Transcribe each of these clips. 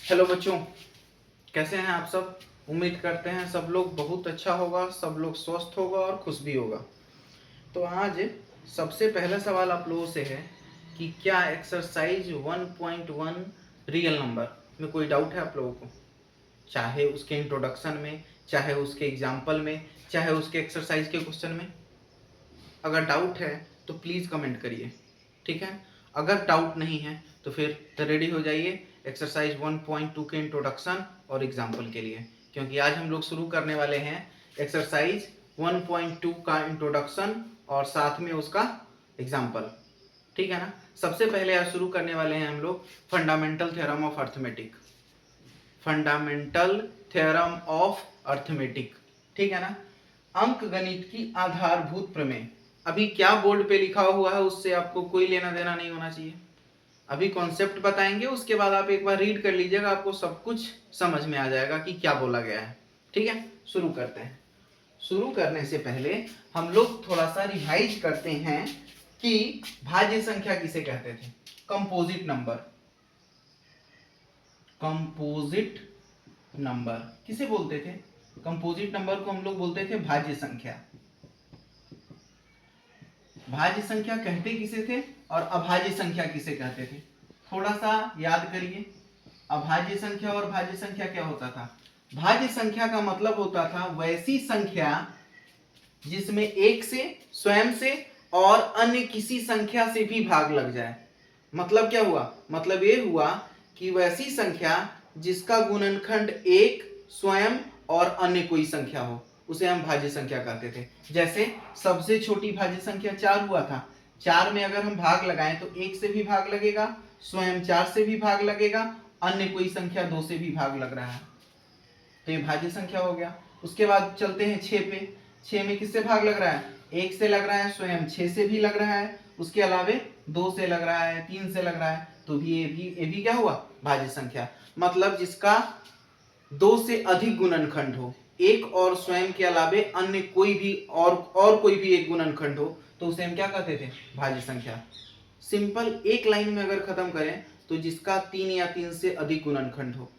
Hello बच्चों, कैसे हैं आप सब। उम्मीद करते हैं सब लोग बहुत अच्छा होगा, सब लोग स्वस्थ होगा और खुश भी होगा। तो आज सबसे पहला सवाल आप लोगों से है कि क्या एक्सरसाइज 1.1 रियल नंबर में कोई डाउट है आप लोगों को, चाहे उसके इंट्रोडक्शन में, चाहे उसके एग्जाम्पल में, चाहे उसके एक्सरसाइज के क्वेश्चन में। अगर डाउट है तो प्लीज़ कमेंट करिए, ठीक है। अगर डाउट नहीं है तो फिर रेडी हो जाइए एक्सरसाइज 1.2 के इंट्रोडक्शन और एग्जाम्पल के लिए, क्योंकि आज हम लोग शुरू करने वाले हैं एक्सरसाइज 1.2 का इंट्रोडक्शन और साथ में उसका एग्जाम्पल, ठीक है ना। सबसे पहले आज शुरू करने वाले हैं हम लोग fundamental theorem of arithmetic, fundamental theorem of arithmetic, ठीक है ना। अंक गणित की आधारभूत प्रमेय। अभी क्या बोर्ड पे लिखा हुआ है उससे आपको कोई लेना देना नहीं होना चाहिए। अभी कॉन्सेप्ट बताएंगे, उसके बाद आप एक बार रीड कर लीजिएगा, आपको सब कुछ समझ में आ जाएगा कि क्या बोला गया है, ठीक है। शुरू करते हैं। शुरू करने से पहले हम लोग थोड़ा सा रिवाइज करते हैं कि भाज्य संख्या किसे कहते थे। कंपोजिट नंबर, कंपोजिट नंबर किसे बोलते थे। कंपोजिट नंबर को हम लोग बोलते थे भाज्य संख्या। भाज्य संख्या कहते किसे थे और अभाज्य संख्या किसे कहते थे, थोड़ा सा याद करिए। अभाज्य संख्या और भाज्य संख्या क्या होता था। भाज्य संख्या का मतलब होता था वैसी संख्या जिसमें एक से, स्वयं से और अन्य किसी संख्या से भी भाग लग जाए। मतलब क्या हुआ, मतलब ये हुआ कि वैसी संख्या जिसका गुणनखंड एक, स्वयं और अन्य कोई संख्या हो, उसे हम भाज्य संख्या कहते थे। जैसे सबसे छोटी भाज्य संख्या 4 हुआ था। 4 में अगर हम भाग लगाएं तो 1 से भी भाग लगेगा, स्वयं 4 से भी भाग लगेगा, अन्य कोई संख्या 2 से भी भाग लग रहा है, तो ये भाज्य संख्या हो गया। उसके बाद चलते हैं 6 पे। 6 में किससे भाग लग रहा है, 1 से लग रहा है, स्वयं 6 से भी लग रहा है, उसके अलावे 2 से लग रहा है, 3 से लग रहा है, तो भी ये भी क्या हुआ, भाज्य संख्या। मतलब जिसका 2 से अधिक गुणनखंड हो, एक और स्वयं के अलावे अन्य कोई भी और कोई भी एक गुणनखंड हो, तो उसे हम क्या कहते थे, भाज्य संख्या। सिंपल एक लाइन में अगर खत्म करें तो जिसका 3 या 3 से अधिक गुणनखंड हो,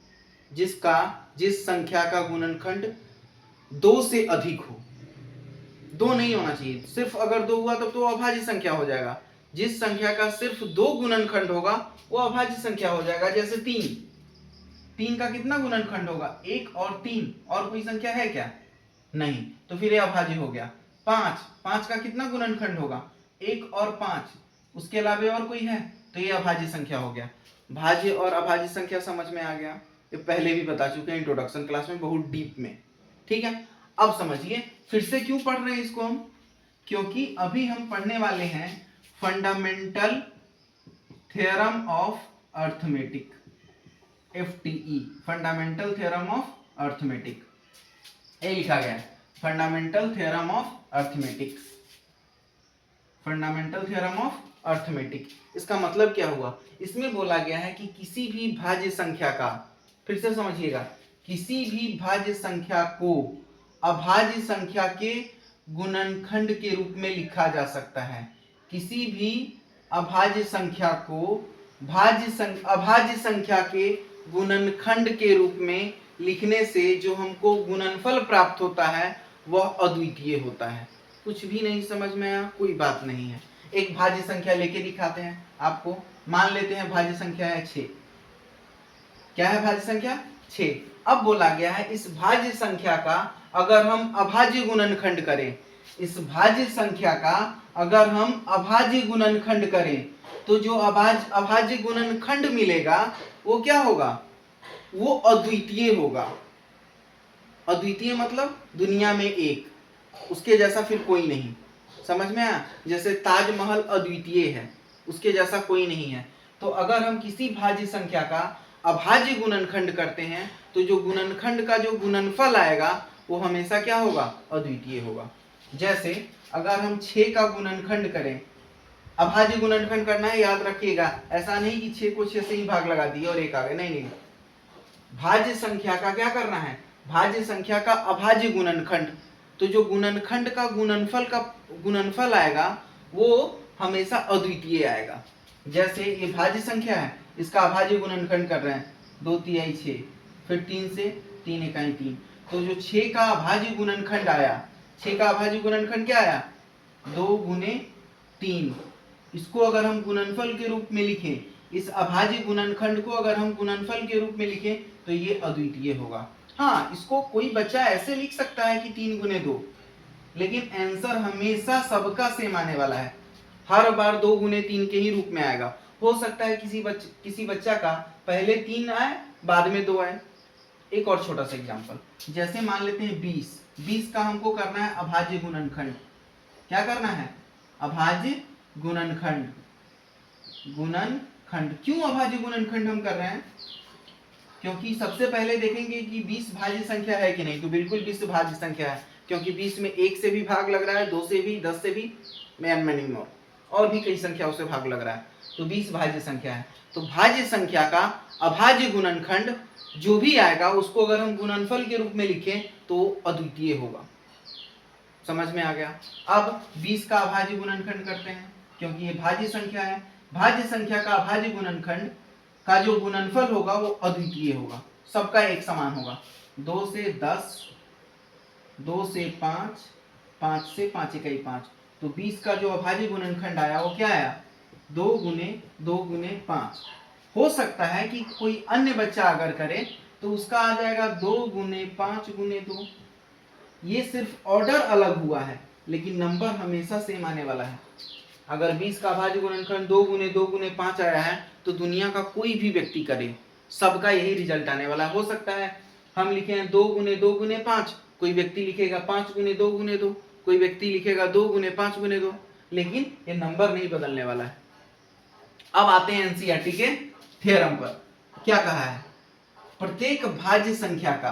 जिस संख्या का गुणनखंड 2 से अधिक हो, 2 नहीं होना चाहिए, सिर्फ अगर 2 हुआ तब तो अभाज्य संख्या हो जाएगा। जिस संख्या का सिर्फ 2 गुणनखंड होगा वो अभाज्य संख्या हो जाएगा। जैसे 3 का कितना गुणनखंड होगा, 1 और 3, और कोई संख्या है क्या, नहीं, तो फिर ये अभाज्य हो गया। 5 का कितना गुणनखंड होगा, 1 और 5, उसके अलावे और कोई है, तो ये अभाज्य संख्या हो गया। भाज्य और अभाज्य संख्या समझ में आ गया, ये पहले भी बता चुके हैं इंट्रोडक्शन क्लास में बहुत डीप में, ठीक है। अब समझिए फिर से क्यों पढ़ रहे हैं इसको हम, क्योंकि अभी हम पढ़ने वाले हैं fundamental theorem of arithmetic, FTE, fundamental theorem of arithmetic, ये लिखा गया है fundamental theorem of arithmetic, fundamental theorem of arithmetic. इसका मतलब क्या हुआ, इसमें बोला गया है कि किसी भी भाज्य संख्या का, फिर से समझिएगा, किसी भी भाज्य संख्या को अभाज्य संख्या के गुणनखंड के रूप में लिखा जा सकता है। किसी भी अभाज्य संख्या को अभाज्य संख्या के गुणनखंड के रूप में लिखने से जो हमको गुणनफल प्राप्त होता है वह अद्वितीय होता है। कुछ भी नहीं समझ में आया, कोई बात नहीं है। एक भाज्य संख्या लेके दिखाते हैं आपको। मान लेते हैं भाज्य संख्या है 6। क्या है भाज्य संख्या, 6। अब बोला गया है इस भाज्य संख्या का अगर हम अभाज्य गुणनखंड करें, इस भाज्य संख्या का अगर हम अभाज्य गुणनखंड करें तो जो अभाज्य गुणनखंड मिलेगा वो क्या होगा, वो अद्वितीय होगा। अद्वितीय मतलब दुनिया में एक, उसके जैसा फिर कोई नहीं। समझ में आया, जैसे ताजमहल अद्वितीय है, उसके जैसा कोई नहीं है। तो अगर हम किसी भाज्य संख्या का अभाज्य गुणनखंड करते हैं तो जो गुणनखंड का जो गुणनफल आएगा वो हमेशा क्या होगा, अद्वितीय होगा। जैसे अगर हम 6 का गुणनखंड करें, अभाज्य गुणनखंड करना है, याद रखिएगा, ऐसा नहीं कि 6 को 6 से ही भाग लगा दिए और 1 आ गया, नहीं, भाज्य संख्या का क्या करना है, भाज्य संख्या का अभाज्य गुणनखंड, तो जो गुणनखंड का गुणनफल आएगा वो हमेशा अद्वितीय आएगा। जैसे ये भाज्य संख्या है, इसका अभाज्य गुणनखंड कर रहे हैं, 2 तिहाई 6, फिर 3 से 3 इकाई 3। तो जो 6 का अभाज्य गुणनखंड आया, 6 का अभाज्य गुणनखंड क्या आया? 2 गुने 3। इसको अगर हम गुणनफल के रूप में लिखें, इस अभाज्य गुणनखंड को अगर हम गुणनफल के रूप में लिखें तो ये अद्वितीय होगा। हाँ, इसको कोई बच्चा ऐसे लिख सकता है कि 3 गुने 2, लेकिन आंसर हमेशा सबका सेम आने वाला है। हर बार 2 गुने 3 के ही रूप में आएगा। हो सकता है किसी बच्चा का पहले 3 आए, बाद में 2 आए। एक और छोटा सा एग्जांपल, जैसे मान लेते हैं 20 का हमको करना है अभाज्य गुणनखंड। क्या करना है? अभाज्य गुणनखंड। क्यों अभाज्य गुणनखंड हम कर रहे हैं? क्योंकि सबसे पहले देखेंगे कि 20 भाज्य संख्या है कि नहीं, तो बिल्कुल 20 भाज्य संख्या है, क्योंकि 20 में 1 से भी भाग लग रहा है, 2 से भी, 10 से भी, मैन और भी कई संख्याओं से भाग लग रहा है, तो 20 भाज्य संख्या है। तो भाज्य संख्या का अभाज्य गुणनखंड जो भी आएगा उसको अगर हम गुणनफल के रूप में लिखें तो अद्वितीय होगा। समझ में आ गया? अब 20 का अभाज्य गुणनखंड करते हैं, क्योंकि ये भाज्य संख्या है। भाज्य संख्या का अभाज्य गुणनखंड का जो गुणनफल होगा वो अद्वितीय होगा, सबका एक समान होगा। 2 से 10, 2 से 5, 5 से 5 इकाई 5। तो 20 का जो अभाज्य गुणनखंड आया वो क्या आया? 2 गुने 5। हो सकता है कि कोई अन्य बच्चा अगर करे तो उसका आ जाएगा 2 गुने 5 गुने 2। ये सिर्फ ऑर्डर अलग हुआ है, लेकिन नंबर हमेशा सेम आने वाला है। अगर 20 का अभाज्य गुणनखंड 2 गुने 5 आया है तो दुनिया का कोई भी व्यक्ति करे, सबका यही रिजल्ट आने वाला है। हो सकता है हम लिखे हैं 2 गुने 5, कोई व्यक्ति लिखेगा 5 गुने 2, कोई व्यक्ति लिखेगा 2 गुने 5 गुने 2, लेकिन ये नंबर नहीं बदलने वाला है। अब आते हैं एनसीईआरटी के थ्योरम पर। क्या कहा है? प्रत्येक भाज्य संख्या का,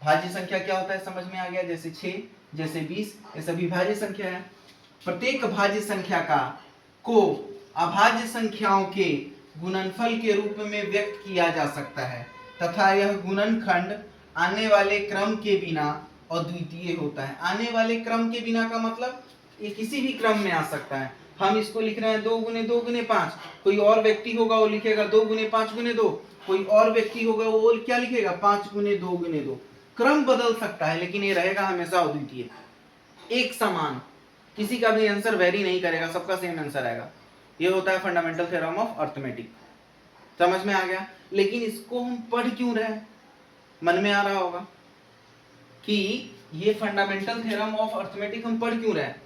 भाज्य संख्या क्या होता है समझ में आ गया, जैसे 6, जैसे 20, ये सभी भाज्य संख्या है। प्रत्येक भाज्य संख्या का को अभाज्य संख्याओं के गुणनफल के रूप में व्यक्त किया जा सकता है तथा यह गुणनखंड आने वाले क्रम के बिना अद्वितीय होता है। आने वाले क्रम के बिना का मतलब ये किसी भी क्रम में आ सकता है। हम इसको लिख रहे हैं 2 गुने 5, कोई और व्यक्ति होगा वो लिखेगा 2 गुने 5 गुने 2, कोई और व्यक्ति होगा वो क्या लिखेगा 5 गुने 2। क्रम बदल सकता है लेकिन ये रहेगा हमेशा अद्वितीय, एक समान, किसी का भी आंसर वेरी नहीं करेगा, सबका सेम आंसर आएगा। ये होता है फंडामेंटल थ्योरम ऑफ अर्थमेटिक। समझ में आ गया? लेकिन इसको हम पढ़ क्यों रहे हैं? मन में आ रहा होगा कि ये फंडामेंटल थ्योरम ऑफ अर्थमेटिक हम पढ़ क्यों रहे हैं,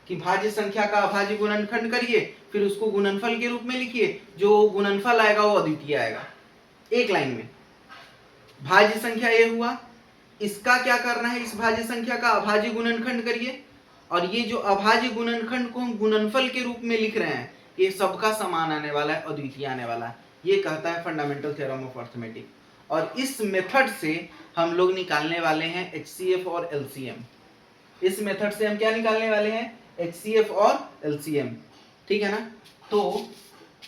कि भाज्य संख्या का अभाज्य गुणनखंड करिए, फिर उसको गुणनफल के रूप में लिखिए, जो गुणनफल आएगा वो अद्वितीय आएगा, एक लाइन में। भाज्य संख्या ये हुआ, इसका क्या करना है, इस भाज्य संख्या का अभाज्य गुणनखंड करिए, और ये जो अभाज्य गुणनखंड को हम गुणनफल के रूप में लिख रहे हैं ये सबका समान आने वाला है, अद्वितीय आने वाला है। ये कहता है फंडामेंटल थ्योरम ऑफ अर्थमेटिक। और इस मेथड से हम लोग निकालने वाले हैं एचसीएफ और एलसीएम। इस मेथड से हम क्या निकालने वाले हैं? एचसीएफ और एलसीएम। ठीक है ना? तो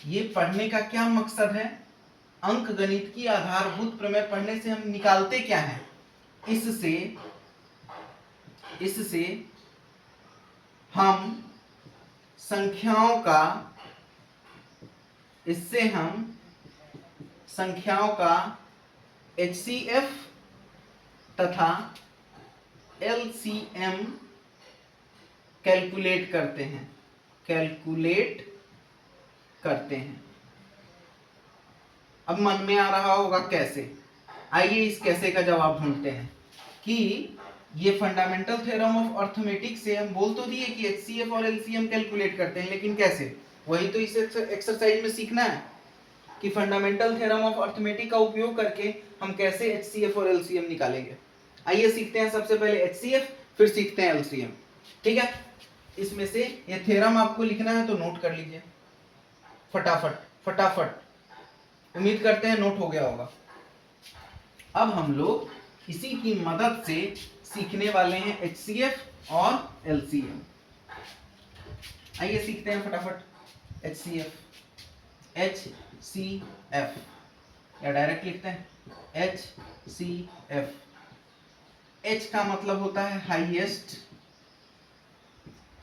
ये पढ़ने का क्या मकसद है? अंक गणित की आधारभूत प्रमेय पढ़ने से हम निकालते क्या है? इससे हम संख्याओं का एचसीएफ तथा एलसीएम कैलकुलेट करते हैं। अब मन में आ रहा होगा कैसे? आइए इस कैसे का जवाब ढूंढते हैं। कि ये फंडामेंटल थ्योरम ऑफ अर्थमेटिक से हम बोल तो दिए कि एचसीएफ और एलसीएम कैलकुलेट करते हैं, लेकिन कैसे? वही तो इस एक्सरसाइज में सीखना है कि फंडामेंटल थ्योरम ऑफ अर्थमेटिक का उपयोग करके हम कैसे एचसीएफ और एलसीएम निकालेंगे। आइए सीखते हैं सबसे पहले एचसीएफ, फिर सीखते हैं एलसीएम। ठीक है? इसमें से ये थ्योरम आपको लिखना है तो नोट कर लीजिए फटाफट। उम्मीद करते हैं नोट हो गया होगा। अब हम लोग इसी की मदद से सीखने वाले हैं एचसीएफ और एलसीएम। आइए सीखते हैं फटाफट। एचसीएफ या डायरेक्ट लिखते हैं एचसीएफ। एच का मतलब होता है हाईएस्ट,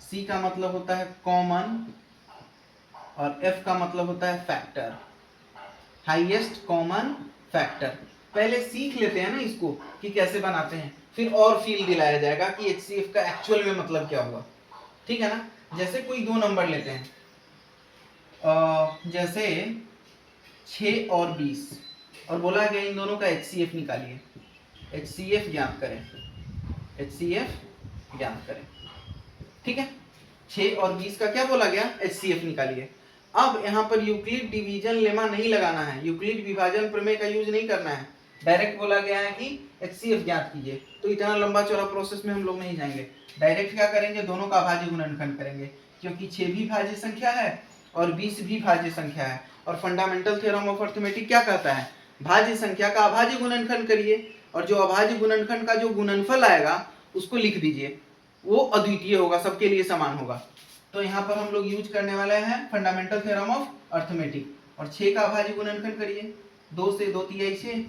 सी का मतलब होता है कॉमन, और एफ का मतलब होता है फैक्टर। Highest, common, factor. पहले सीख लेते हैं ना इसको कि कैसे बनाते हैं, फिर और फील दिलाया जाएगा कि HCF का एक्चुअल में मतलब क्या हुआ। ठीक है ना। जैसे कोई दो नंबर लेते हैं, जैसे 6 और 20, और बोला गया इन दोनों का HCF निकालिए, HCF ज्ञात करें, HCF ज्ञात करें। ठीक है, 6 और 20 का क्या बोला गया, HCF निकालिए। अब यहाँ पर यूक्लिड डिवीजन लेमा नहीं लगाना है, यूक्लिड विभाजन प्रमेय का यूज नहीं करना है, डायरेक्ट बोला गया है कि HCF ज्ञात कीजिए। तो इतना लंबा चौड़ा प्रोसेस में हम लोग नहीं जाएंगे, डायरेक्ट क्या करेंगे, दोनों का अभाज्य गुणनखंड करेंगे, क्योंकि 6 भी भाज्य संख्या है और 20 भी भाज्य संख्या है। और फंडामेंटल थ्योरम ऑफ अरिथमेटिक क्या कहता है, भाज्य संख्या का अभाज्य गुणनखंड करिए, और जो अभाज्य गुणनखंड का जो गुणनफल आएगा उसको लिख दीजिए, वो अद्वितीय होगा, सबके लिए समान होगा। तो यहाँ पर हम लोग यूज करने वाले हैं फंडामेंटल थ्योरम ऑफ अरिथमेटिक। और 6 का अभाज्य गुणनखंड करिए, 2 से 2 तिहाई 6,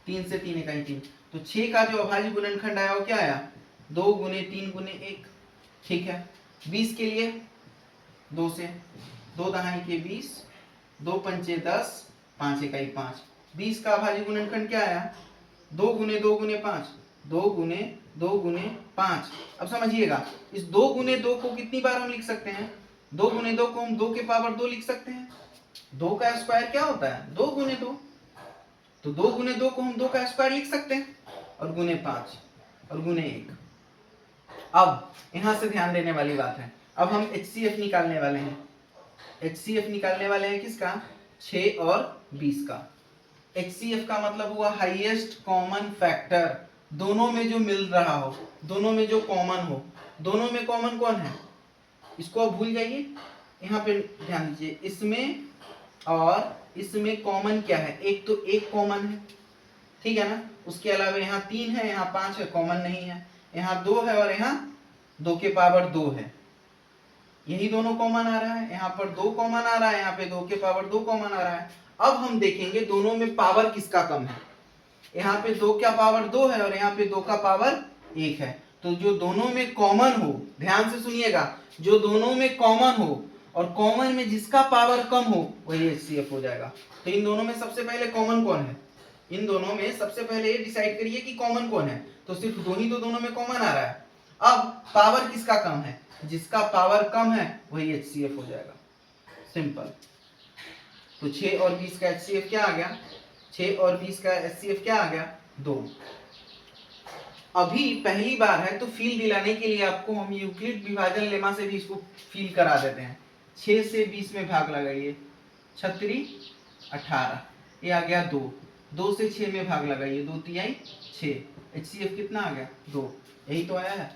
3 से 3 इकाई 3। तो 6 का जो अभाज्य गुणनखंड आया वो क्या आया, 2 गुने 3 गुने 1। ठीक है, 20 के लिए 2 से 2 दहाई के 20, 2 पंचे 10, 5 इकाई 5। 20 का अभाज्य गुणनखंड क्या आया, 2 गुने 2 गुने 5, 2 गुने 2 गुने 5। अब समझिएगा, इस 2 गुने 2 को कितनी बार हम लिख सकते हैं, 2 गुने 2 को हम 2 के पावर 2 लिख सकते हैं। 2 का स्क्वायर क्या होता है, 2 गुने 2, तो 2 गुने 2 को हम 2 का स्क्वायर लिख सकते हैं, और गुने 5 और गुने 1। अब यहां से ध्यान देने वाली बात है, अब हम HCF निकालने वाले हैं। HCF निकालने वाले हैं किसका, 6 और 20 का। HCF का मतलब हुआ हाईएस्ट कॉमन फैक्टर, दोनों में जो मिल रहा हो, दोनों में जो कॉमन हो। दोनों में कॉमन कौन है, इसको आप भूल जाइए, यहाँ पे ध्यान दीजिए, इसमें और इसमें कॉमन क्या है, एक तो 1 कॉमन है, ठीक है ना। उसके अलावा यहाँ 3 है, यहाँ 5 है, कॉमन नहीं है। यहाँ 2 है और यहाँ 2 के पावर 2 है, यही दोनों कॉमन आ रहा है। यहाँ पर 2 कॉमन आ रहा है, यहाँ पे 2 के पावर 2 कॉमन आ रहा है। अब हम देखेंगे दोनों में पावर किसका कम है। यहाँ पे 2 का पावर 2 है और यहाँ पे 2 का पावर 1 है। तो जो दोनों में कॉमन हो, ध्यान से सुनिएगा, जो दोनों में कॉमन हो और कॉमन में जिसका पावर कम हो वही HCF हो जाएगा। तो इन दोनों में सबसे पहले कॉमन कौन है, इन दोनों में सबसे पहले ये डिसाइड करिए कि कॉमन कौन है। तो सिर्फ 2 ही तो दोनों में कॉमन आ रहा है। अब पावर किसका कम है, जिसका पावर कम है वही HCF हो जाएगा, सिंपल। तो 6 और 20 का HCF क्या आ गया, 6 और 20 का HCF क्या आ गया, 2। अभी पहली बार है तो फील दिलाने के लिए आपको हम यूक्लिड विभाजन लेमा से भी इसको फील करा देते हैं। 6 से 20 में भाग लगाइए, 6 18, ये आ गया 2। 2 से 6 में भाग लगाइए, 2 तिहाई 6, HCF कितना आ गया, 2। यही तो आया है।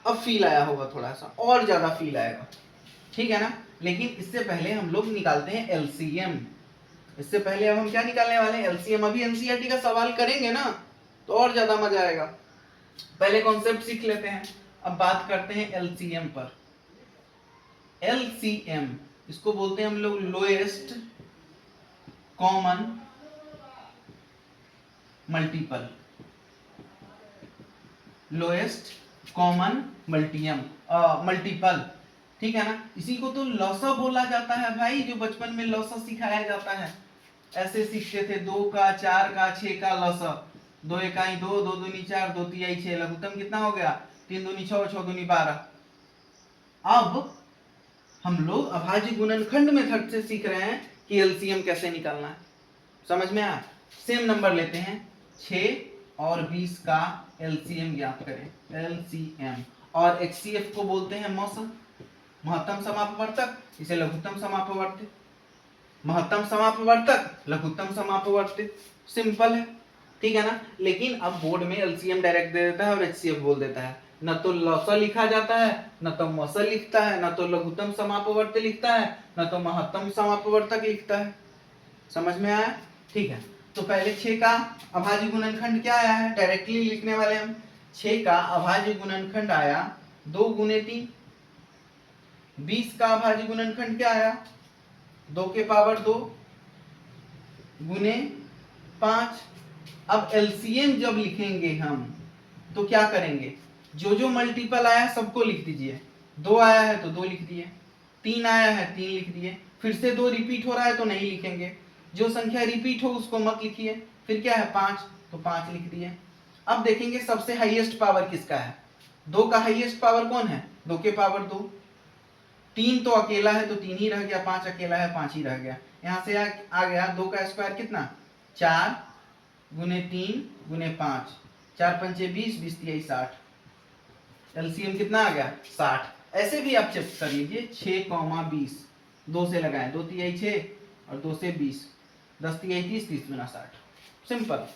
अब फील आया होगा, थोड़ा सा और ज्यादा फील आएगा, ठीक है ना। लेकिन इससे पहले हम लोग निकालते हैं LCM। इससे पहले अब हम क्या निकालने वाले हैं, LCM। अभी NCERT का सवाल करेंगे ना तो और ज्यादा मजा आएगा। पहले कॉन्सेप्ट सीख लेते हैं, अब बात करते हैं LCM पर। LCM इसको बोलते हैं हम लोग lowest common multiple, lowest common multiple, ठीक है ना। इसी को तो लॉसा बोला जाता है भाई, जो बचपन में लॉसा सिखाया जाता है। ऐसे सीखते थे, 2 का 4 का 6 का लॉसा, 2 इकाई 2, 2 दूनी 4, 2 तिहाई 6, लघुत्तम कितना हो गया, 3 दूनी 6, 6 दूनी 12। अब हम लोग अभाज्य गुणनखंड मेथड से सीख रहे हैं कि LCM कैसे निकालना है, समझ में आया। सेम नंबर लेते हैं, 6 और 20 का LCM ज्ञात करें, LCM। और HCF को बोलते हैं मौसम, महत्तम समापवर्तक, इसे लघुत्तम समापवर्तित, महत्तम समापवर्तक, लघुत्तम समापवर्तित, सिंपल है, ठीक है ना। लेकिन अब बोर्ड में LCM डायरेक्ट दे देता है और HCF बोल देता है, न तो लौसा लिखा जाता है, न तो मौसल लिखता है, न तो लघुत्तम समापवर्तक लिखता है, न तो महत्तम समापवर्तक लिखता है। समझ में आया, ठीक है। तो पहले 6 का अभाज्य गुणनखंड क्या आया है, डायरेक्टली लिखने वाले हम। 6 का अभाज्य गुणनखंड आया 2 गुने 3। 20 का अभाज्य गुणनखंड क्या आया, 2 के पावर 2 गुने 5। अब LCM जब लिखेंगे हम तो क्या करेंगे, जो जो मल्टीपल आया है सबको लिख दीजिए। 2 आया है तो 2 लिख दिए, 3 आया है 3 लिख दिए, फिर से 2 रिपीट हो रहा है तो नहीं लिखेंगे। जो संख्या रिपीट हो उसको मत लिखिए। फिर क्या है 5, तो 5 लिख दिए। अब देखेंगे सबसे हाईएस्ट पावर किसका है। 2 का हाईएस्ट पावर कौन है, 2 के पावर 2। 3 तो अकेला है तो 3 ही रह गया, 5 अकेला है 5 ही रह गया। यहाँ से आ गया 2 का स्क्वायर कितना, 4 गुने 3 गुने 5, 4 पंचे 20, 20 तिहाई 60। एलसीएम कितना आ गया 60। ऐसे भी आप चेक कर लीजिए 6,20, 2 से लगाएं, 2 तिहाई 6 और 2 से 20, 10 तिहाई 30, 30 गुना 60। सिंपल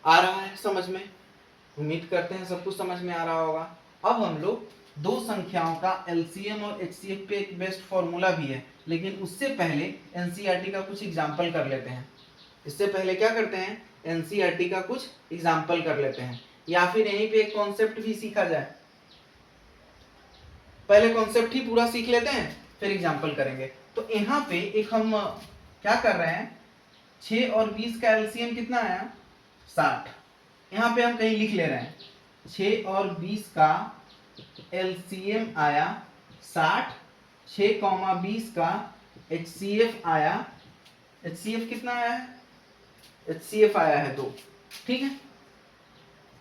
आ रहा है समझ में, उम्मीद करते हैं सब कुछ समझ में आ रहा होगा। अब हम लोग दो संख्याओं का एलसीएम और एचसीएफ पे एक बेस्ट फॉर्मूला भी है, लेकिन उससे पहले एनसीईआरटी का कुछ एग्जाम्पल कर लेते हैं। इससे पहले क्या करते हैं, एनसीईआरटी का कुछ एग्जाम्पल कर लेते हैं, या फिर यहीं पे एक कॉन्सेप्ट भी सीखा जाए। पहले कॉन्सेप्ट ही पूरा सीख लेते हैं फिर एग्जाम्पल करेंगे। तो यहाँ पे एक हम क्या कर रहे हैं, 6 और 20 का एलसीएम कितना आया 60। यहाँ पे हम कहीं लिख ले रहे हैं 6 और 20 का एलसीएम आया 60, 6,20 का एचसीएफ आया, एचसीएफ कितना आया है, एचसीएफ आया है 2। ठीक है,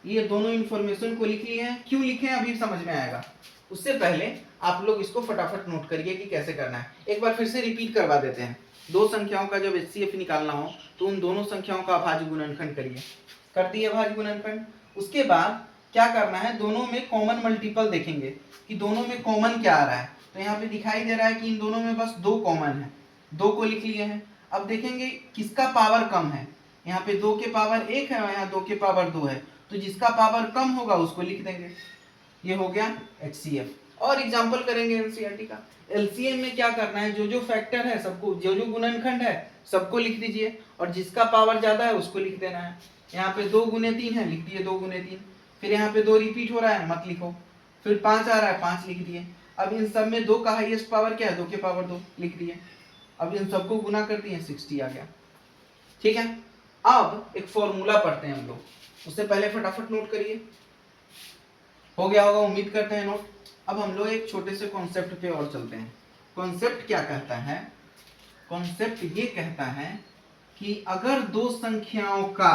ये दोनों इंफॉर्मेशन को लिख लिए हैं। क्यों लिखे हैं अभी समझ में आएगा। उससे पहले आप लोग इसको फटाफट नोट करिए कि कैसे करना है। एक बार फिर से रिपीट करवा देते हैं। दो संख्याओं का जब एचसीएफ निकालना हो तो उन दोनों संख्याओं का अभाज्य गुणनखंड करिए। कर दिए अभाज्य गुणनखंड। उसके बाद क्या करना है, दोनों में कॉमन मल्टीपल देखेंगे कि दोनों में कॉमन क्या आ रहा है। तो यहाँ पे दिखाई दे रहा है कि इन दोनों में बस 2 कॉमन है, 2 को लिख लिए हैं। अब देखेंगे किसका पावर कम है। यहाँ पे 2 के पावर 1 है और यहाँ 2 के पावर 2 है, तो जिसका पावर कम होगा उसको लिख देंगे। ये हो गया एचसीएफ। और एग्जांपल करेंगे एनसीईआरटी का। एलसीएम में क्या करना है, जो जो फैक्टर है सबको, जो जो गुणनखंड है सबको लिख दीजिए, और जिसका पावर ज्यादा है उसको लिख देना है। यहाँ पे 2 गुने 3 है, लिख दिए 2 गुने 3। फिर यहाँ पे 2 रिपीट हो रहा है, मत लिखो। फिर 5 आ रहा है, 5 लिख दिए। अब इन सब में 2 का हाईएस्ट पावर क्या है, 2 के पावर 2 लिख दिए। अब इन सबको गुना कर दिए, 60 आ गया। ठीक है, अब एक फॉर्मूला पढ़ते हैं हम लोग। उससे पहले फटाफट नोट करिए, हो गया होगा उम्मीद करते हैं नोट। अब हम लोग एक छोटे से कॉन्सेप्ट पे और चलते हैं। कॉन्सेप्ट क्या कहता है, कॉन्सेप्ट ये कहता है कि अगर दो संख्याओं का,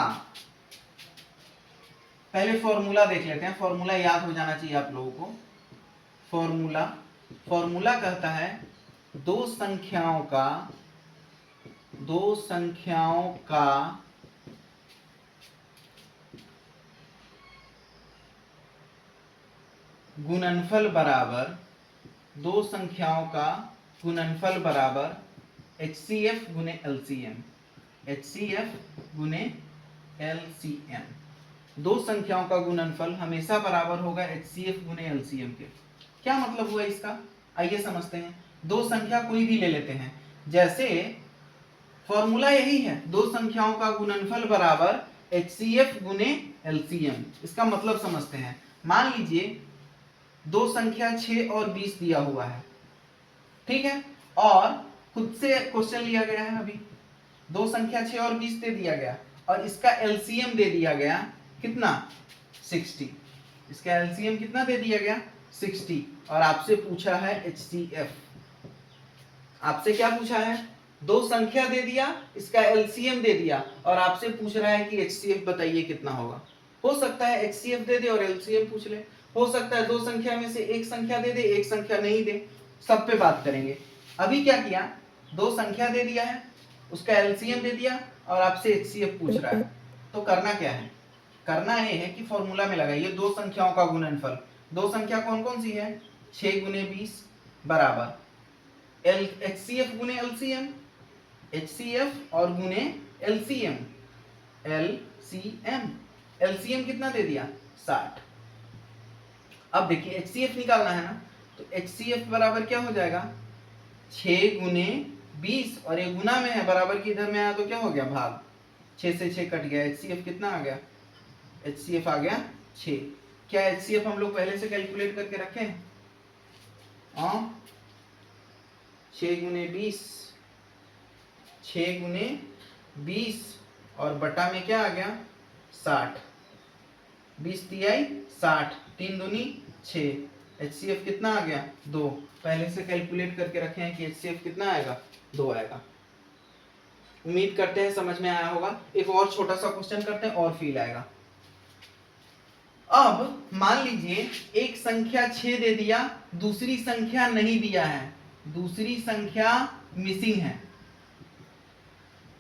पहले फॉर्मूला देख लेते हैं, फॉर्मूला याद हो जाना चाहिए आप लोगों को। फॉर्मूला कहता है दो संख्याओं का गुणनफल बराबर, दो संख्याओं का गुणनफल बराबर HCF गुने LCM, HCF गुने LCM। दो संख्याओं का गुणनफल हमेशा बराबर होगा HCF गुने LCM के। क्या मतलब हुआ इसका, आइए समझते हैं। दो संख्या कोई भी ले लेते हैं, जैसे फॉर्मूला यही है, दो संख्याओं का गुणनफल बराबर HCF गुने LCM। इसका मतलब समझते हैं। मान लीजिए दो संख्या 6 और 20 दिया हुआ है, ठीक है, और खुद से क्वेश्चन लिया गया है। अभी दो संख्या 6 और 20 दे दिया गया और इसका एलसीएम दे दिया गया कितना 60। इसका एलसीएम कितना दे दिया गया 60, और आपसे पूछा है HCF। आपसे क्या पूछा है, दो संख्या दे दिया, इसका एलसीएम दे दिया, और आपसे पूछ रहा है कि HCF बताइए कितना होगा। हो सकता है HCF दे दे और एलसीएम पूछ ले, हो सकता है दो संख्या में से एक संख्या दे दे, एक संख्या नहीं दे। सब पे बात करेंगे। अभी क्या किया, दो संख्या दे दिया है, उसका एलसीएम दे दिया और आपसे HCF पूछ रहा है। तो करना क्या है, करना ये है कि फॉर्मूला में लगाइए दो संख्याओं का गुणनफल। दो संख्या कौन कौन सी है, 6 गुने 20 बराबर HCF गुने LCM, HCF और गुने LCM, LCM। LCM कितना दे दिया 60। अब देखिए HCF निकालना है ना, तो HCF बराबर क्या हो जाएगा 6 गुने 20, और ये गुना में है, बराबर की इधर में आया तो क्या हो गया भाग, 6 से 6 कट गया। HCF कितना आ गया, HCF आ गया 6। क्या HCF हम लोग पहले से कैलकुलेट करके रखे हैं, 6 गुने 20, 6 गुने 20 और बटा में क्या आ गया 60, 20 तिहाई 60, 3 दूनी 6। HCF कितना आ गया 2, पहले से कैलकुलेट करके रखे हैं कि HCF कितना आएगा 2 आएगा। उम्मीद करते हैं समझ में आया होगा। एक और छोटा सा क्वेश्चन करते हैं और फील आएगा। अब मान लीजिए एक संख्या 6 दे दिया, दूसरी संख्या नहीं दिया है, दूसरी संख्या मिसिंग है।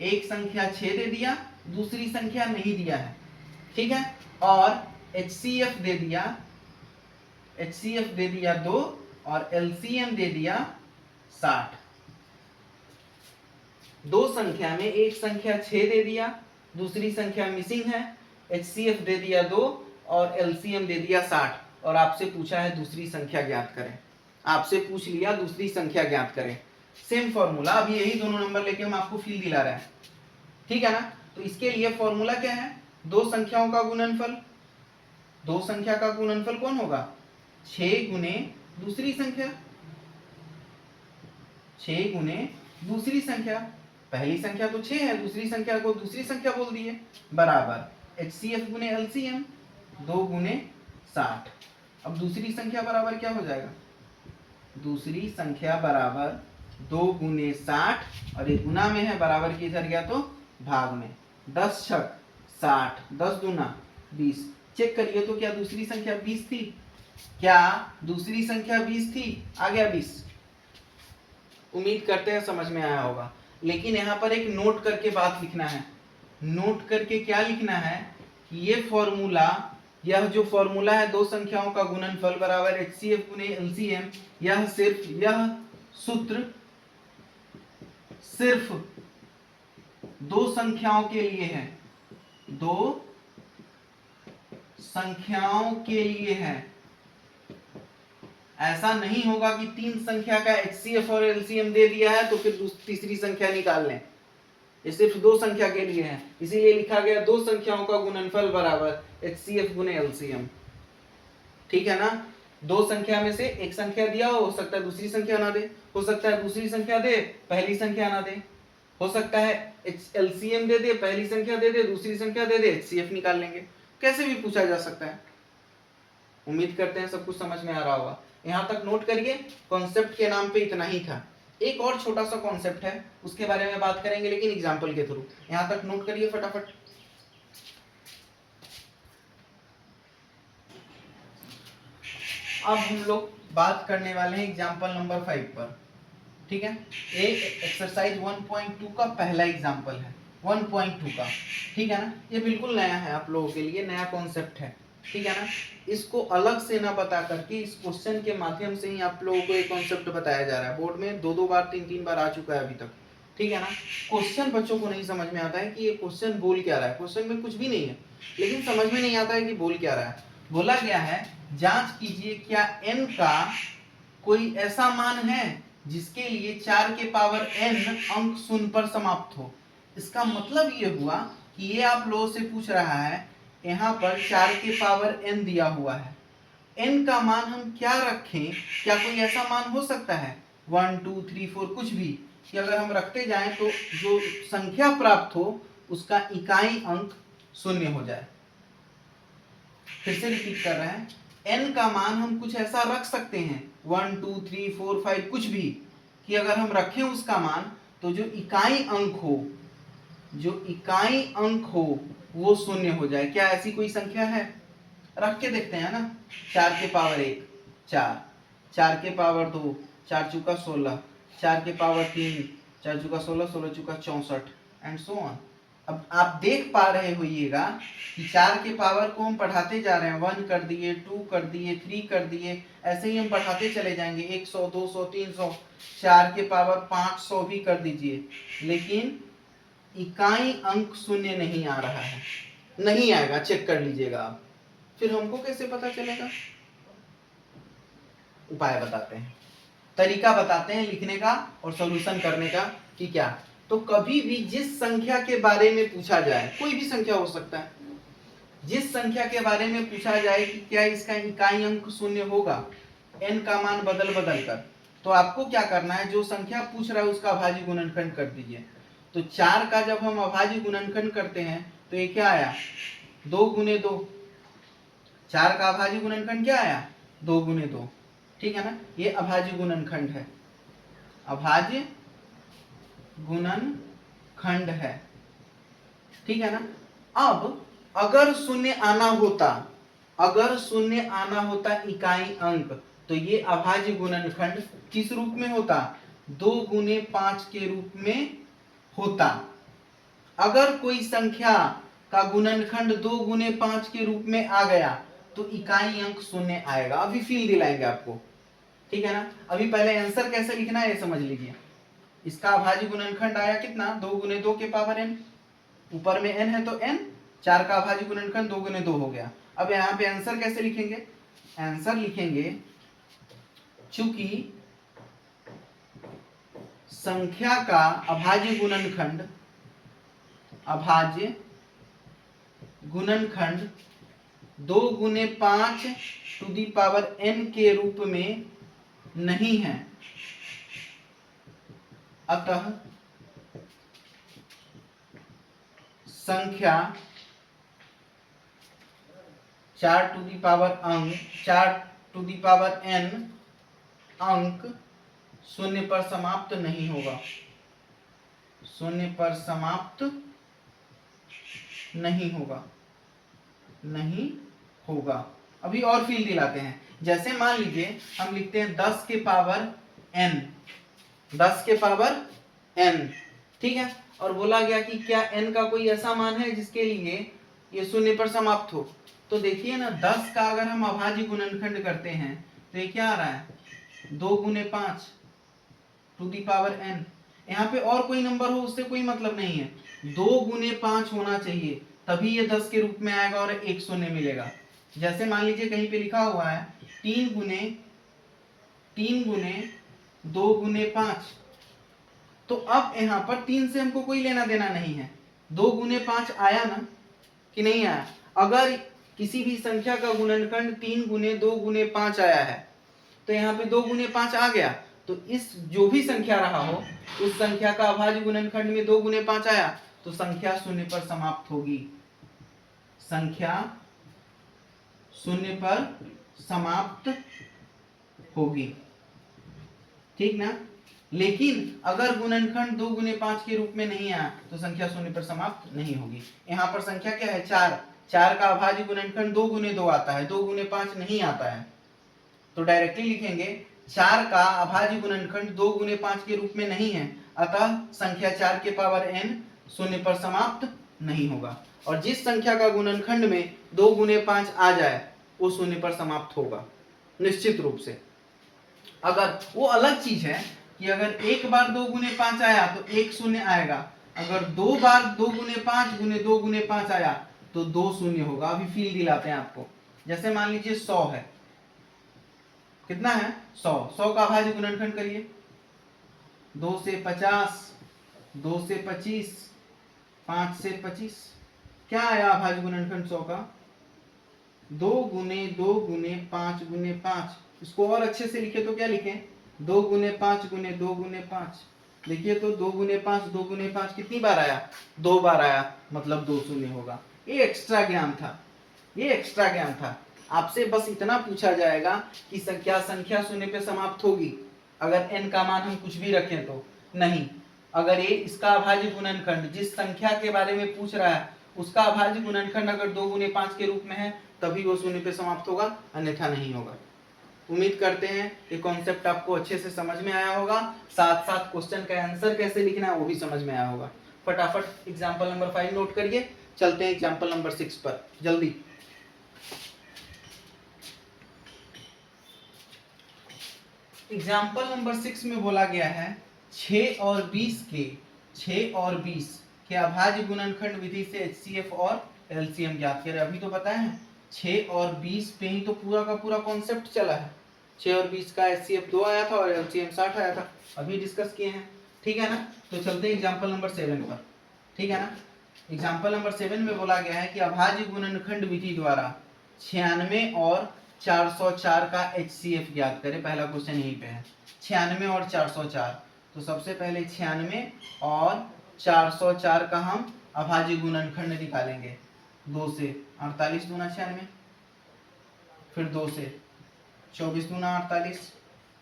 एक संख्या 6 दे दिया, दूसरी संख्या नहीं दिया है, ठीक है। और HCF दे दिया, HCF दे दिया 2 और LCM दे दिया 60। दो संख्या में एक संख्या 6 दे दिया, दूसरी संख्या मिसिंग है, HCF दे दिया 2 और LCM दे दिया 60, और आपसे पूछा है दूसरी संख्या ज्ञात करें। आपसे पूछ लिया दूसरी संख्या ज्ञात करें। सेम फॉर्मूला, अभी यही दोनों नंबर लेके हम आपको फील दिला रहे हैं, ठीक है ना। तो इसके लिए फॉर्मूला क्या है, दो संख्याओं का गुणनफल। दो संख्या का गुणनफल कौन होगा, 6 गुने दूसरी संख्या, 6 गुने दूसरी संख्या। पहली संख्या तो 6 है, दूसरी संख्या को दूसरी संख्या बोल दिए, बराबर HCF गुने LCM 2 गुने 60। अब दूसरी संख्या बराबर क्या हो जाएगा, दूसरी संख्या बराबर 2 गुने 60, और ये गुना में है, बराबर की इधर गया तो भाग में। 10 छक 60, 10 दूना 20। चेक करिए तो क्या दूसरी संख्या 20 थी, क्या दूसरी संख्या 20 थी, आ गया 20। उम्मीद करते हैं समझ में आया होगा। लेकिन यहाँ पर एक नोट करके बात लिखना है। नोट करके क्या लिखना है कि ये फॉर्मूला, यह जो फॉर्मूला है दो संख्याओं का गुणनफल बराबर HCF गुने LCM, यह सिर्फ, यह सूत्र सिर्फ दो संख्याओं के लिए है, दो संख्याओं के लिए है। ऐसा नहीं होगा कि तीन संख्या का HCF और LCM दे दिया है तो फिर तीसरी संख्या निकाल लें। ये सिर्फ दो संख्या के लिए है, इसीलिए लिखा गया दो संख्याओं का गुणनफल बराबर HCF गुने LCM, ठीक है ना। दो संख्या में से एक संख्या दिया हो सकता है दूसरी संख्या ना दे, हो सकता है दूसरी संख्या दे पहली संख्या ना दे, हो सकता है LCM दे दे पहली संख्या दे दे दूसरी संख्या दे दे, HCF निकाल लेंगे। कैसे भी पूछा जा सकता है। उम्मीद करते हैं सब कुछ समझ में आ रहा होगा। यहां तक नोट करिए, कॉन्सेप्ट के नाम पे इतना ही था। एक और छोटा सा कॉन्सेप्ट है, उसके बारे में बात करेंगे लेकिन एग्जाम्पल के थ्रू। यहां तक नोट करिए फटाफट। अब हम लोग बात करने वाले हैं एग्जाम्पल नंबर 5 पर, ठीक है। ये एक्सरसाइज 1.2 का पहला एग्जाम्पल है, 1.2 का, ठीक है ना। ये बिल्कुल नया है आप लोगों के लिए, नया कॉन्सेप्ट है, ठीक है ना। इसको अलग से ना बता करके इस क्वेश्चन के माध्यम से ही आप लोगों को एक कॉन्सेप्ट बताया जा रहा है। बोर्ड में दो बार तीन बार आ चुका है अभी तक, ठीक है ना। क्वेश्चन बच्चों को नहीं समझ में आता है कि ये क्वेश्चन बोल क्या रहा है। क्वेश्चन में कुछ भी नहीं है, लेकिन समझ में नहीं आता है कि बोल क्या रहा है। बोला गया है जांच कीजिए क्या n का कोई ऐसा मान है जिसके लिए 4 के पावर n अंक शून्य पर समाप्त हो। इसका मतलब ये हुआ कि ये आप लोगों से पूछ रहा है, यहाँ पर 4 के पावर n दिया हुआ है, n का मान हम क्या रखें, क्या कोई ऐसा मान हो सकता है 1 2 3 4 कुछ भी, कि अगर हम रखते जाएं तो जो संख्या प्राप्त हो उसका इकाई अंक शून्य हो जाए। फिर से रिपीट कर रहे हैं, n का मान हम कुछ ऐसा रख सकते हैं 1 2 3 4 5 कुछ भी, कि अगर हम रखें उसका मान तो जो इकाई अंक हो, जो इकाई अंक हो वो शून्य हो जाए। क्या ऐसी कोई संख्या है, रख के देखते हैं ना। 4 के पावर 1 4, 4 के पावर 2 4 चुका 16, 4 के पावर 3 4 चुका 16, 16 चुका 64 एंड सो ऑन। अब आप देख पा रहे होइएगा कि 4 के पावर को हम बढ़ाते जा रहे हैं, 1 कर दिए 2 कर दिए 3 कर दिए, ऐसे ही हम बढ़ाते चले जाएंगे 100 200 300, 4 के पावर 500 भी कर दीजिए, लेकिन इकाई अंक शून्य नहीं आ रहा है, नहीं आएगा। चेक कर लीजिएगा आप। फिर हमको कैसे पता चलेगा, उपाय बताते हैं, तरीका बताते हैं लिखने का और सॉल्यूशन करने का कि क्या। तो कभी भी जिस संख्या के बारे में पूछा जाए, कोई भी संख्या हो सकता है, जिस संख्या के बारे में पूछा जाए कि क्या इसका इकाई अंक शून्य होगा n का मान बदल कर, तो आपको क्या करना है, जो संख्या पूछ रहा है उसका अभाज्य गुणनखंड कर दीजिए। तो 4 का जब हम अभाज्य गुणनखंड करते हैं तो ये क्या आया 2 गुने 2, 4 का अभाज्य गुणनखंड क्या आया 2 गुने 2, ठीक है ना। ये अभाज्य गुणनखंड है, अभाज्य गुणनखंड, खंड है, ठीक है ना। अब अगर शून्य आना होता इकाई अंक, तो ये अभाज्य गुणनखंड किस रूप में होता? 2 गुने 5 के रूप में होता। अगर कोई संख्या का गुणनखंड 2 गुने 5 के रूप में आ गया तो इकाई अंक शून्य आएगा। अभी फील दिलाएंगे आपको, ठीक है ना। अभी पहले आंसर कैसे लिखना है ये समझ लीजिए। इसका अभाज्य गुणनखंड आया कितना? 2 गुने 2 के पावर n, ऊपर में n है तो n, 4 का अभाज्य गुणनखंड 2 गुने 2 हो गया। अब यहाँ पे आंसर कैसे लिखेंगे? आंसर लिखेंगे चूंकि संख्या का अभाज्य गुणनखंड 2 गुने 5 टू दी पावर n के रूप में नहीं है, अतः संख्या 4 टू दी पावर n अंक शून्य पर समाप्त नहीं होगा, शून्य पर समाप्त नहीं होगा। अभी और फील दिलाते हैं। जैसे मान लीजिए हम लिखते हैं 10 के पावर n, ठीक है। और बोला गया कि क्या n का कोई ऐसा मान है जिसके लिए ये शून्य पर समाप्त हो। तो देखिए ना, 10 का अगर हम अभाज्य गुणनखंड करते हैं तो ये क्या आ रहा है? 2 गुने 5 टू दी पावर n। यहाँ पे और कोई नंबर हो उससे कोई मतलब नहीं है, 2 गुने 5 होना चाहिए तभी ये 10 के रूप में आएगा और एक शून्य मिलेगा। जैसे मान लीजिए कहीं पे लिखा हुआ है 3 गुने 2 गुने 5, तो अब यहाँ पर 3 से हमको कोई लेना देना नहीं है। 2 गुने 5 आया ना कि नहीं आया? अगर किसी भी संख्या का गुणनखंड 3 गुने 2 गुने 5 आया है तो यहाँ पे 2 गुने 5 आ गया, तो इस जो भी संख्या रहा हो उस संख्या का अभाज्य गुणनखंड में 2 गुने 5 आया तो संख्या शून्य पर समाप्त होगी, संख्या शून्य पर समाप्त होगी, ठीक ना। लेकिन अगर गुणनखंड 2 गुने 5 के रूप में नहीं आया तो संख्या शून्य पर समाप्त नहीं होगी। यहाँ पर संख्या क्या है? 4 का अभाज्य गुणनखंड 2 गुने 2 आता है, 2 गुने 5 नहीं आता है, तो डायरेक्टली लिखेंगे 4 का अभाज्य गुणनखंड 2 गुने 5 के रूप में नहीं है, अतः संख्या 4 के पावर n शून्य पर समाप्त नहीं होगा। और जिस संख्या का गुणनखंड में 2 गुने 5 आ जाए वो शून्य पर समाप्त होगा निश्चित रूप से। अगर वो अलग चीज है कि अगर एक बार 2 गुने 5 आया तो एक शून्य आएगा, अगर 2 बार 2 गुने 5 गुने 2 गुने 5 आया तो 2 शून्य होगा। अभी फील दिलाते हैं आपको। जैसे मान लीजिए 100 है, कितना है? 100 का अभाज्य गुणनखंड करिए। 2 से 50, 2 से 25, 5 से 25, क्या आया अभाज्य गुणनखंड 100 का? 2 गुने 2 गुने 5 गुने 5। इसको और अच्छे से लिखे तो क्या लिखें? 2 गुने 5 गुने 2 गुने 5। देखिए तो 2 गुने 5 2 गुने 5 कितनी बार आया? 2 बार आया, मतलब 2 शून्य होगा। ये एक्स्ट्रा ज्ञान था, आपसे बस इतना पूछा जाएगा कि संख्या शून्य पे समाप्त होगी अगर n का मान हम कुछ भी रखें तो नहीं। अगर ये इसका अभाज्य गुणनखंड जिस संख्या के बारे में पूछ रहा है उसका अभाज्य गुणनखंड अगर 2 गुने 5 के रूप में है तभी वो शून्य पे समाप्त होगा, अन्यथा नहीं होगा। उम्मीद करते हैं ये कॉन्सेप्ट आपको अच्छे से समझ में आया होगा, साथ साथ क्वेश्चन का आंसर कैसे लिखना है वो भी समझ में आया होगा। फटाफट एग्जाम्पल नंबर 5 नोट करिए, चलते हैं एग्जाम्पल नंबर 6 पर जल्दी। एग्जाम्पल नंबर 6 में बोला गया है 6 और 20 के अभाज्य गुणनखंड विधि से HCF और LCM ज्ञात करें। अभी तो बताया है 6 और 20 पे ही तो पूरा का पूरा कॉन्सेप्ट चला है। 6 और 20 का HCF 2 आया था और LCM 60 आया था, अभी डिस्कस किए हैं, ठीक है ना। तो चलते हैं एग्जाम्पल नंबर 7 पर, ठीक है ना। एग्जाम्पल नंबर 7 में बोला गया है कि अभाज्य गुणनखंड विधि द्वारा 96 और 404 का HCF ज्ञात करें। पहला क्वेश्चन यहीं पे है, 96 और 404। तो सबसे पहले 96 और 404 का हम अभाज्य गुणनखंड निकालेंगे। 2 से 48 दूना 96, फिर 2 से 24 दूना 48,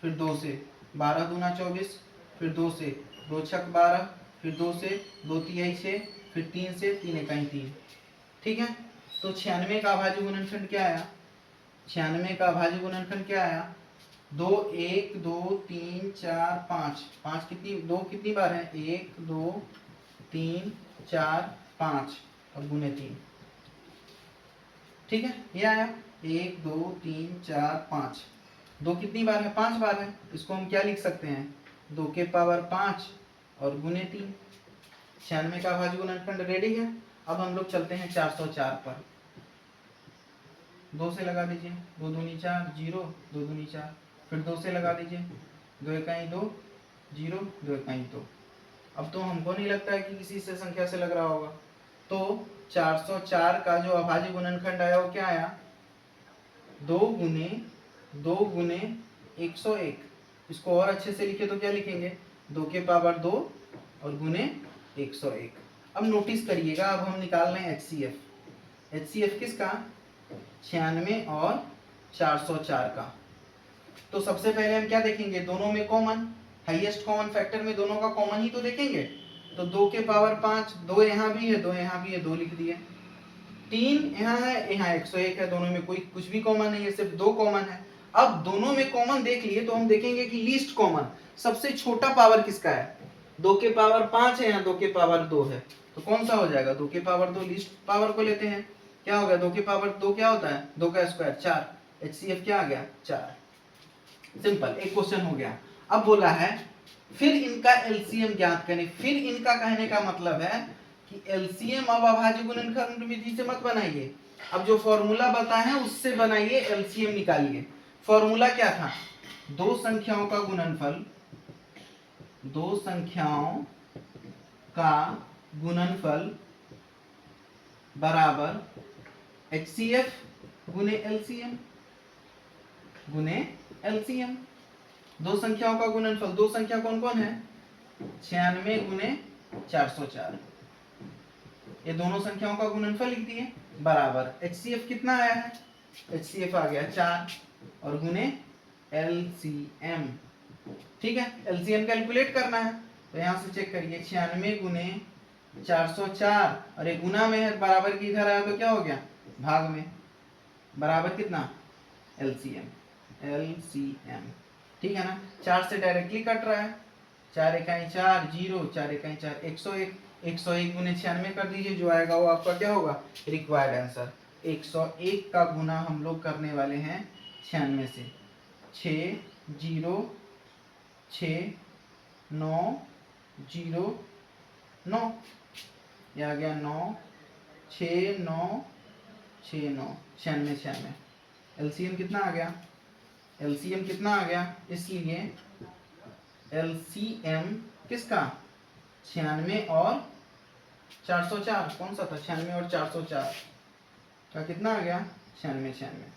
फिर 2 से 12 दूना 24, फिर 2 से 2 छक 12, फिर 2 से 2 तिहाई 6, फिर 3 से 3 इकाई 3। ठीक है, तो 96 का अभाज्य गुणनखंड क्या आया? 96 का अभाज्य गुणनखंड क्या आया? 2 1 2 3 4 5। 5 कितनी, 2 कितनी बार है? 1 2 3 4 5 और गुने 3। ठीक है, ये आया 1 2 3 4 5। 2 कितनी बार है? 5 बार है। इसको हम क्या लिख सकते हैं? 2 के पावर 5 और गुने 3। 96 का अभाज्य गुणनखंड रेडी है। अब हम लोग चलते हैं 404 पर। 2 से लगा दीजिए, 2 दूनी 4 0, 2 दूनी 4, फिर 2 से लगा दीजिए, 2 इकाई 2 0, 2 इकाई 2। अब तो हमको नहीं लगता है कि किसी से संख्या से लग रहा होगा। तो 404 का जो अभाज्य गुणनखंड आया वो क्या आया? 2 गुने 101। इसको और अच्छे से लिखे तो क्या लिखेंगे? 2 के पावर 2 और गुने 101। अब नोटिस करिएगा, अब हम निकाल रहे हैं HCF। HCF किसका? 96 और 404 का। तो सबसे पहले हम क्या देखेंगे? दोनों में कॉमन, हाईएस्ट कॉमन फैक्टर में दोनों का कॉमन ही तो देखेंगे। तो 2 के पावर 5, 2 यहाँ भी है 2 यहाँ भी है, 2 लिख दिए। 3 यहाँ है, यहाँ 101 है, दोनों में कोई कुछ भी कॉमन नहीं है, सिर्फ 2 कॉमन है। अब दोनों में कॉमन देख लिए तो हम देखेंगे कि लीस्ट कॉमन, सबसे छोटा पावर किसका है? 2 के पावर 5 है, यहाँ 2 के पावर 2 है, तो कौन सा हो जाएगा? 2 के पावर 2। लीस्ट पावर को लेते हैं, क्या हो गया? 2 के पावर 2 क्या होता है? 2 का स्क्वायर 4। HCF क्या आ गया? 4। सिंपल, एक क्वेश्चन हो गया। अब बोला है फिर इनका एलसीएम ज्ञात करें। फिर इनका कहने का मतलब है कि एलसीएम अब अभाज्य गुणनखंड विधि से मत बनाइए, अब जो फॉर्मूला बताए हैं उससे बनाइए, एलसीएम निकालिए। फॉर्मूला क्या था? दो संख्याओं का गुणनफल, दो संख्याओं का गुणनफल बराबर HCF गुने एलसीएम गुने एलसीएम। दो संख्याओं का गुणनफल, दो संख्या कौन कौन है? 96 गुने 404, ये दोनों संख्याओं का गुणनफल लिख दिए, बराबर HCF कितना आया है? HCF आ गया 4 और गुने LCM। ठीक है, LCM कैलकुलेट करना है तो यहां से चेक करिए, 96 गुने 404 और ये गुना में है, बराबर की इधर आया तो क्या हो गया? भाग में। बराबर कितना? LCM। ठीक है ना, 4 से डायरेक्टली कट रहा है, 4 इकाई 4 0, 4 इकाई 4 101। 101 गुने 96 कर दीजिए, जो आएगा वो आपका क्या होगा? Required answer. 101 का गुना हम लोग करने वाले हैं 96 से। 6 0 6 9 0 9, ये आ गया 9 6 9 6 9, 96। एलसीएम कितना आ गया? एलसीएम कितना आ गया? इसलिए एलसीएम किसका? 96 और 404, कौन सा था? 96 और 404 का कितना आ गया? 96।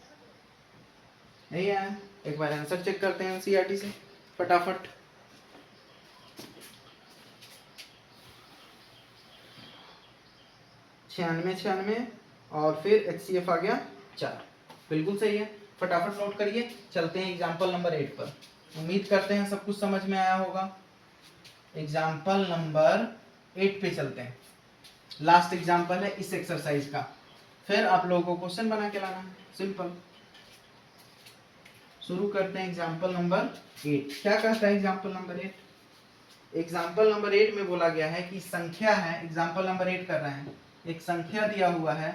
यही है। एक बार आंसर चेक करते हैं एनसीईआरटी से फटाफट। छियानवे और फिर HCF आ गया 4, बिल्कुल सही है। फटाफट नोट करिए, चलते हैं एग्जाम्पल नंबर 8 पर। उम्मीद करते हैं सब कुछ समझ में आया होगा। एग्जाम्पल नंबर 8 पे चलते हैं, लास्ट एग्जाम्पल है इस एक्सरसाइज का, फिर आप लोगों को क्वेश्चन बना के लाना है, सिंपल। शुरू करते हैं एग्जाम्पल नंबर 8। क्या कहता है एग्जाम्पल नंबर 8? एग्जाम्पल नंबर 8 में बोला गया है कि संख्या है, एग्जाम्पल नंबर 8 कर रहे हैं, एक संख्या दिया हुआ है,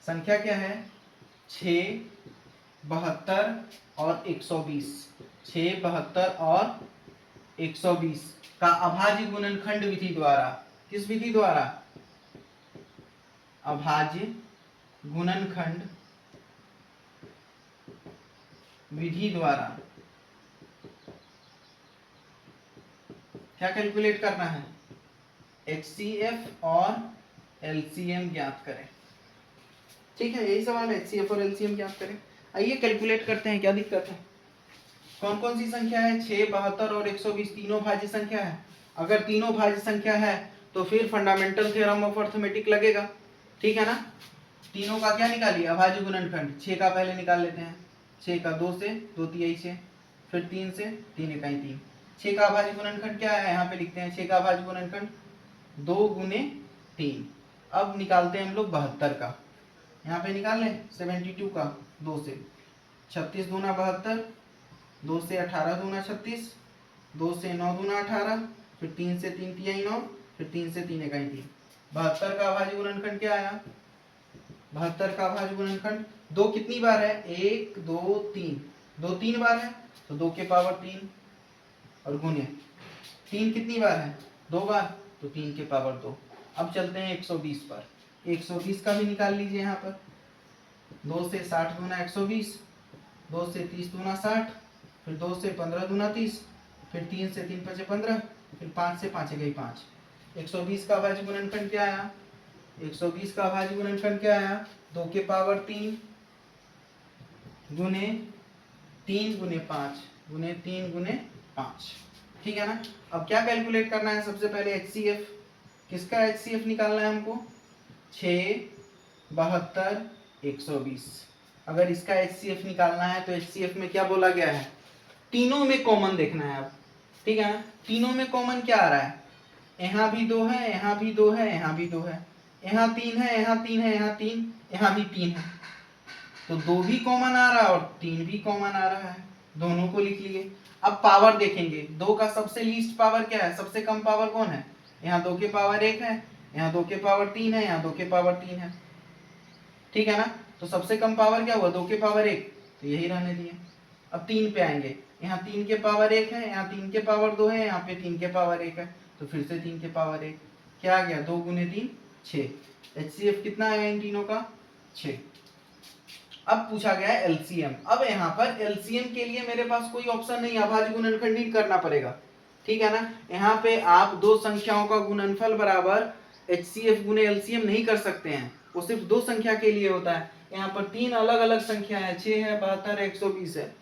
संख्या क्या है? 6 72 और 120। 6 72 और 120 का अभाज्य गुणनखंड विधि द्वारा, किस विधि द्वारा? अभाज्य गुणनखंड विधि द्वारा क्या कैलकुलेट करना है? HCF और LCM ज्ञात करें। ठीक है, यही सवाल है, HCF और LCM ज्ञात करें। आइए कैलकुलेट करते हैं, क्या दिक्कत है? कौन कौन सी संख्या है? 6 72 और 120 तीनों भाज्य संख्या है। अगर तीनों भाज्य संख्या है तो फिर फंडामेंटल थ्योरम ऑफ अर्थमेटिक लगेगा, ठीक है ना। तीनों का क्या निकालिए? अभाज्य गुणनखंड। 6 का पहले निकाल लेते हैं, 6 का 2 से 2 तिहाई 6, फिर 3 से 3 इकाई 3, 6 का अभाज्य गुणनखंड क्या है, यहाँ पे लिखते हैं 6 का अभाज्य गुणनखंड 2 गुने 3। अब निकालते हैं हम लोग 72 का, यहाँ पे निकाल लें 72 का 2 से, 36 दूना 72, 2 से 18 दूना 36, 2 से 9 दूना 18, फिर 3 से 3 तिहाई 9, फिर 3 से 3 इकाई 3। 72 का अभाज्य गुणनखंड क्या आया, 72 का अभाज्य गुणनखंड 2 कितनी बार है, 1 2 3, 2 3 बार है तो 2 के पावर 3, और गुने 3 कितनी बार है, 2 बार तो 3 के पावर 2। अब चलते हैं 120 पर, 120 का भी निकाल लीजिए यहाँ पर, 2 से 60 दूना 120, 2 से 30 दूना 60, फिर 2 से 15 दूना 30, फिर 3 से 3 पचे 15, फिर 5 से 5 इकाई 5। 120 का अभाज्य गुणनखंड क्या आया, 120 का अभाज्य गुणनखंड क्या आया, 2 के पावर 3 गुने 3 गुने 5 गुने 3 गुने 5। ठीक है ना। अब क्या कैलकुलेट करना है, सबसे पहले HCF, किसका HCF निकालना है हमको, 6 72 120। अगर इसका HCF निकालना है तो HCF में क्या बोला गया है, तीनों में कॉमन देखना है अब। ठीक है ना, तीनों में कॉमन क्या आ रहा है, यहाँ भी 2 है, यहाँ भी 2 है, यहाँ भी 2 है, यहाँ 3 है, यहाँ 3 है, यहाँ 3, यहाँ भी 3 है, तो 2 भी कॉमन आ रहा है और 3 भी कॉमन आ रहा है, दोनों को लिख लिए। अब पावर देखेंगे, 2 का सबसे लीस्ट पावर क्या है, सबसे कम पावर कौन है, यहाँ 2 के पावर 1 है, यहाँ 2 के पावर 3 है, यहाँ 2 के पावर 3 है। ठीक है ना, तो सबसे कम पावर क्या हुआ, 2 के पावर 1, तो यही रहने दिए। अब 3 पे आएंगे, यहाँ 3 के पावर 1 है, यहाँ 3 के पावर 2 है, यहाँ पे 3 के पावर 1 है, तो फिर से 3 के पावर 1, क्या आ गया, 2 गुने 3 6। HCF कितना आया इन तीनों का, 6। अब पूछा गया है LCM। अब यहाँ पर LCM के लिए मेरे पास कोई ऑप्शन नहीं, अभाज्य गुणनखंड ही करना पड़ेगा। ठीक है ना, यहाँ पे आप दो संख्याओं का गुणनफल बराबर HCF गुने LCM नहीं कर सकते हैं, वो सिर्फ दो संख्या के लिए होता है। यहाँ पर 3 अलग अलग संख्या है, 6 है, 72 है, 120 है,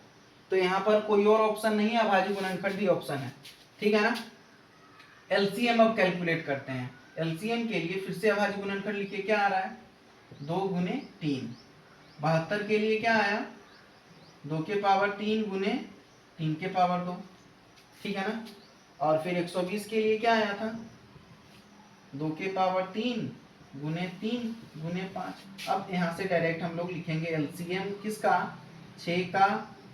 तो यहाँ पर कोई और ऑप्शन नहीं है, अभाज्य गुणनखंड ही ऑप्शन है। ठीक है ना। LCM अब कैलकुलेट करते हैं। LCM के लिए फिर से अभाज्य गुणनखंड लिखिए, क्या आ रहा है, 2 गुने 3। 72 के लिए क्या आया, 2 के पावर 3 गुने 3 के पावर 2। ठीक है ना। और फिर 120 के लिए क्या आया था, 2 के पावर 3 गुने 3 गुने 5। अब यहाँ से डायरेक्ट हम लोग लिखेंगे LCM किसका, 6 का,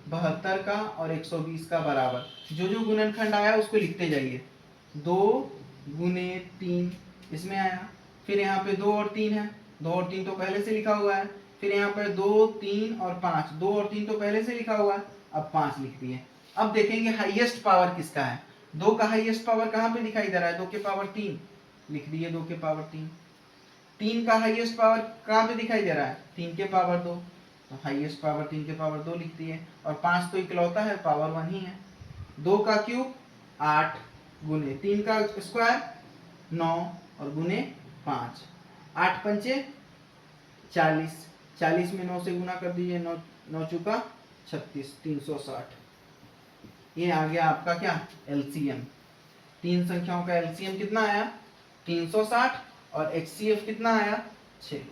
72 का और 120 का बराबर, जो जो गुणनखंड आया उसको लिखते जाइए। 2 गुने 3 इसमें आया, फिर यहाँ पे 2 और 3 है, 2 और 3 तो पहले से लिखा हुआ है, फिर यहाँ पर 2 3 और 5, 2 और 3 तो पहले से लिखा हुआ है, अब 5 लिख दिए। अब देखेंगे हाईएस्ट पावर किसका है, 2 का हाईएस्ट पावर कहाँ पे दिखाई दे रहा है, 2 के पावर 3 लिख दिए, 2 के पावर 3। 3 का हाईएस्ट पावर कहाँ पे दिखाई दे रहा है, 3 के पावर 2, तो हाईएस्ट पावर 3 के पावर 2 लिख दिए। और 5 तो इकलौता है, पावर 1 ही है। 2 का क्यूब 8 गुने 3 का स्क्वायर 9 और गुने 5, 8 पंचे 40, 40 में 9 से गुना कर दीजिए, 9 9 चुका 36, 360। ये आ गया आपका क्या, LCM। तीन संख्याओं का LCM कितना आया, 360, और HCF कितना आया, 6।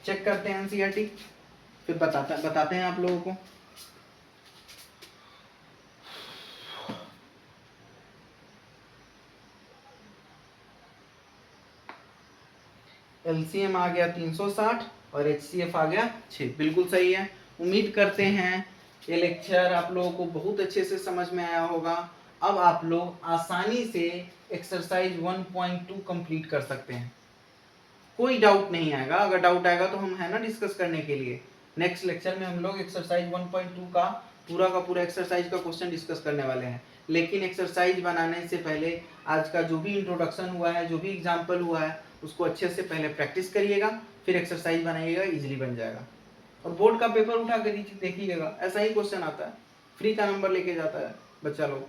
चेक करते हैं NCERT, फिर बताते हैं आप लोगों को। LCM आ गया 360 और HCF आ गया 6, बिल्कुल सही है। उम्मीद करते हैं ये लेक्चर आप लोगों को बहुत अच्छे से समझ में आया होगा। अब आप लोग आसानी से एक्सरसाइज 1.2 कंप्लीट कर सकते हैं, कोई डाउट नहीं आएगा। अगर डाउट आएगा तो हम है ना डिस्कस करने के लिए, नेक्स्ट लेक्चर में हम लोग एक्सरसाइज 1.2 का पूरा एक्सरसाइज का क्वेश्चन डिस्कस करने वाले हैं। लेकिन एक्सरसाइज बनाने से पहले आज का जो भी इंट्रोडक्शन हुआ है, जो भी एग्जाम्पल हुआ है, उसको अच्छे से पहले प्रैक्टिस करिएगा, फिर एक्सरसाइज बनाइएगा, इजीली बन जाएगा। और बोर्ड का पेपर उठा कर देखिएगा, ऐसा ही क्वेश्चन आता है, फ्री का नंबर लेके जाता है बच्चा लोग,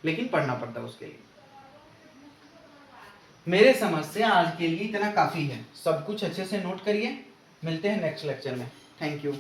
लेकिन पढ़ना पड़ता है उसके लिए। मेरे समझ से आज के लिए इतना काफी है, सब कुछ अच्छे से नोट करिए। मिलते हैं नेक्स्ट लेक्चर में। Thank you.